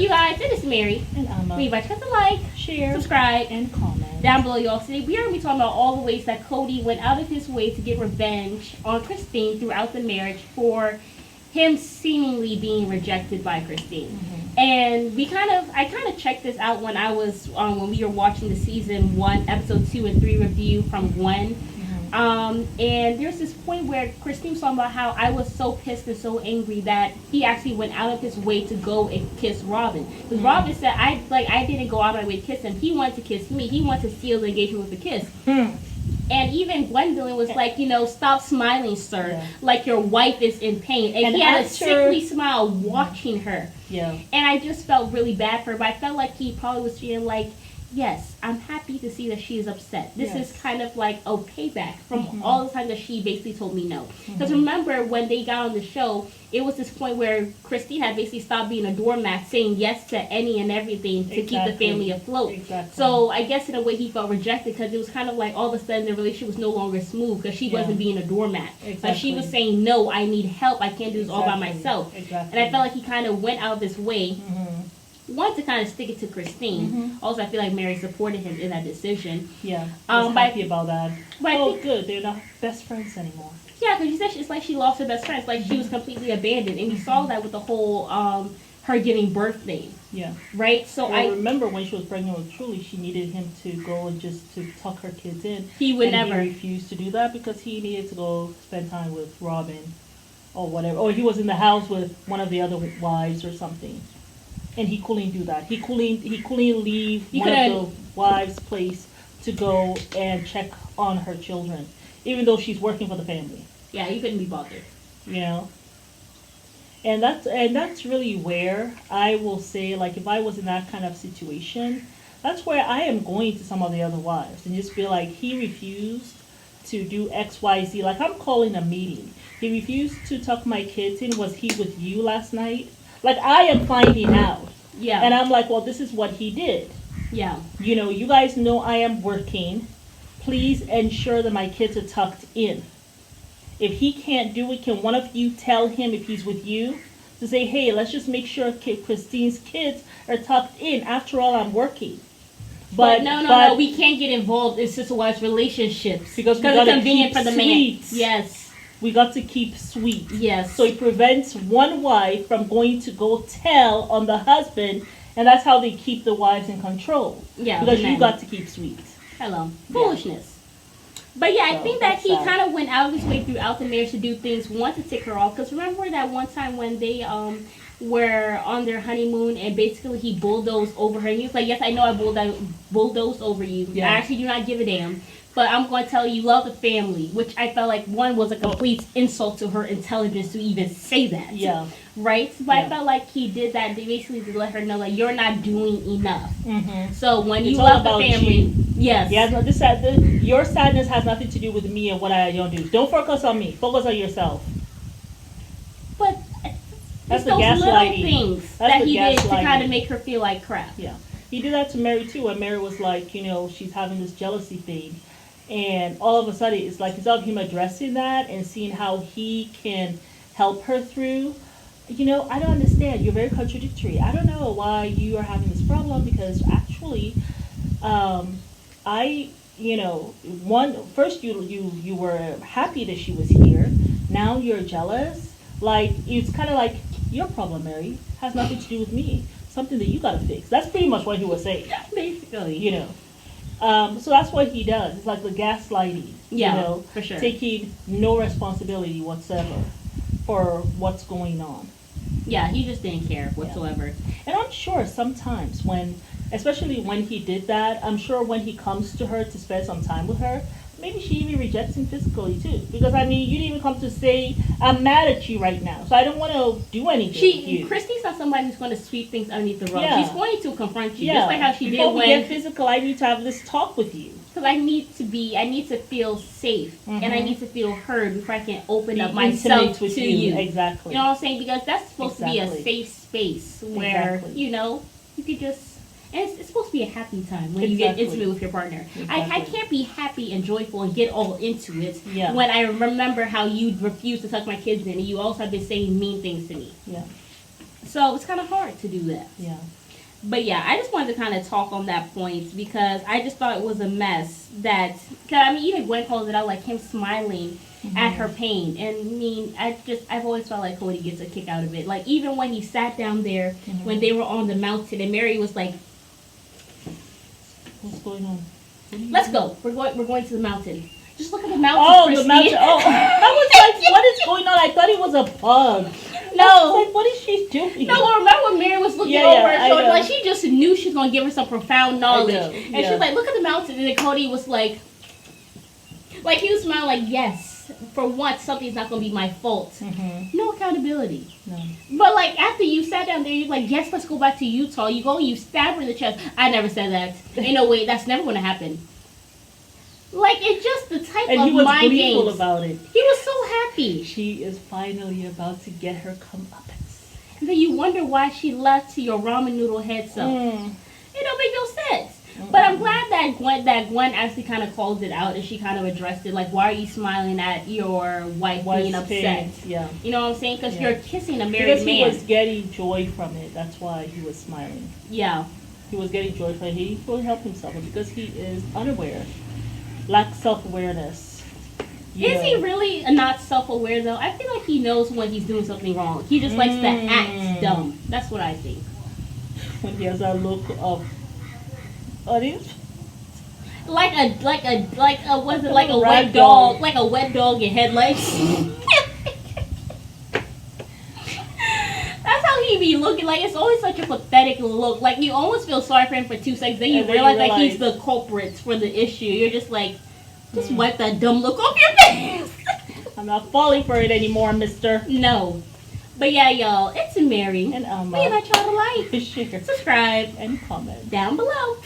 you guys? It is Mary. And Emma. Leave a like, share, subscribe, and comment down below, y'all. Today we are going to be talking about all the ways that Kody went out of his way to get revenge on Christine throughout the marriage for him seemingly being rejected by Christine. Mm-hmm. And I kind of checked this out when I was when we were watching the season 1, episode 2 and 3 review from Gwen. And there's this point where Christine was talking about how I was so pissed and so angry that he actually went out of his way to go and kiss Robin. Because Robin said, I didn't go out of my way to kiss him. He wanted to kiss me. He wanted to seal the engagement with a kiss. And even Gwendolyn was like, stop smiling, sir. Yeah. Like your wife is in pain. And he had a sickly smile watching her. Yeah. And I just felt really bad for her. But I felt like he probably was feeling like, yes, I'm happy to see that she is upset. This is kind of like a payback from all the time that she basically told me no. Because remember, when they got on the show, it was this point where Christine had basically stopped being a doormat, saying yes to any and everything to keep the family afloat. Exactly. So I guess in a way he felt rejected because it was kind of like all of a sudden the relationship was no longer smooth because she wasn't being a doormat. Exactly. Like she was saying, no, I need help. I can't do this all by myself. Exactly. And I felt like he kind of went out of his way. Wanted to kind of stick it to Christine. Also, I feel like Mary supported him in that decision. Yeah, I was happy about that. But good. They're not best friends anymore. Yeah, because she said it's like she lost her best friends. Like she was completely abandoned. And we saw that with the whole her giving birth thing. Yeah. Right? So I remember when she was pregnant with Truly, she needed him to go and just to tuck her kids in. He would never. He refused to do that because he needed to go spend time with Robin or whatever. Or he was in the house with one of the other wives or something. And he couldn't do that. He couldn't leave one of the wives' place to go and check on her children, even though she's working for the family. Yeah, he couldn't be bothered. And that's really where I will say, like, if I was in that kind of situation, that's where I am going to some of the other wives and just be like, he refused to do X, Y, Z. Like, I'm calling a meeting. He refused to tuck my kids in. Was he with you last night? Like, I am finding out. Yeah. And I'm like, well, this is what he did. Yeah. You guys know I am working. Please ensure that my kids are tucked in. If he can't do it, can one of you tell him if he's with you? To say, hey, let's just make sure Christine's kids are tucked in. After all, I'm working. But no, we can't get involved in sister-wives relationships. Because it's convenient for the man. Yes. We got to keep sweet. Yes. So it prevents one wife from going to go tell on the husband, and that's how they keep the wives in control. Yeah. Because you got to keep sweet. Hello. Foolishness. But yeah, I think that he kind of went out of his way throughout the marriage to do things, one, to tick her off. Because remember that one time when they were on their honeymoon and basically he bulldozed over her. And he was like, yes, I know I bulldozed over you. Yeah. I actually do not give a damn. But I'm going to tell you, love the family, which I felt like, one, was a complete insult to her intelligence to even say that. Yeah. Right? But I felt like he did that basically to let her know, like, you're not doing enough. So when you love the family, yes. Yeah, no, your sadness has nothing to do with me and what I don't do. Don't focus on me. Focus on yourself. But that's the those gaslighting. Little things that he did to kind of make her feel like crap. Yeah. He did that to Mary, too, when Mary was like, she's having this jealousy thing. And all of a sudden, it's like instead of him addressing that and seeing how he can help her through, I don't understand. You're very contradictory. I don't know why you are having this problem because actually, first you were happy that she was here. Now you're jealous. Like, it's kind of like your problem, Mary, has nothing to do with me. Something that you got to fix. That's pretty much what he was saying. Basically. So that's what he does. It's like the gaslighting. For sure. Taking no responsibility whatsoever for what's going on. Yeah, he just didn't care whatsoever. Yeah. And I'm sure sometimes especially when he did that, I'm sure when he comes to her to spend some time with her, maybe she even rejects him physically too. Because you didn't even come to say, I'm mad at you right now, so I don't want to do anything with you. Christy's not somebody who's going to sweep things underneath the rug. Yeah. She's going to confront you, just like how she Before did we get physical, I need to have this talk with you. Because I need to feel safe, and I need to feel heard before I can open up myself to you. Exactly. You know what I'm saying? Because that's supposed to be a safe space where, you could just... And it's supposed to be a happy time when you get intimate with your partner. I can't be happy and joyful and get all into it when I remember how you refused to tuck my kids in and you also have been saying mean things to me. Yeah. So it's kind of hard to do that. Yeah. But yeah, I just wanted to kind of talk on that point because I just thought it was a mess that, cause I mean, even Gwen calls it out, like him smiling at her pain. And I mean, I've always felt like Kody gets a kick out of it. Like even when he sat down there, when they were on the mountain and Mary was like, what's going on? Let's go. We're going to the mountain. Just look at the mountain. Oh, Christine. the mountain. Oh, I was like, what is going on? I thought it was a bug. No. Like, what is she doing? No, well, remember when Mary was looking over her shoulder? Like, she just knew she was going to give her some profound knowledge. And she was like, look at the mountain. And then Kody was like he was smiling like, yes, for once, something's not going to be my fault. Mm-hmm. No accountability. No. But, like, after you sat down there, you're like, yes, let's go back to Utah. You go and you stab her in the chest. I never said that. Ain't no way. That's never going to happen. Like, it's just the type and of he was mind gleeful games. About it. He was so happy. She is finally about to get her comeuppance. And then you wonder why she left to your ramen noodle head self. It don't make no sense. But I'm glad that Gwen actually kind of called it out and she kind of addressed it. Like, why are you smiling at your wife being upset? Yeah. You know what I'm saying? Because you're kissing a married man. Because he was getting joy from it. That's why he was smiling. Yeah. He was getting joy from it. He couldn't help himself. And because he is unaware. Lacks self-awareness. Is he really not self-aware, though? I feel like he knows when he's doing something wrong. He just likes to act dumb. That's what I think. When he has that look of... audience? Like a was it like a wet dog? Like a wet dog in headlights? That's how he be looking. Like, it's always such a pathetic look. Like, you almost feel sorry for him for 2 seconds. Then you realize that he's the culprit for the issue. You're just like, just wipe that dumb look off your face. I'm not falling for it anymore, mister. No. But yeah, y'all, it's Mary. And Alma. We invite y'all to like, share, subscribe, and comment down below.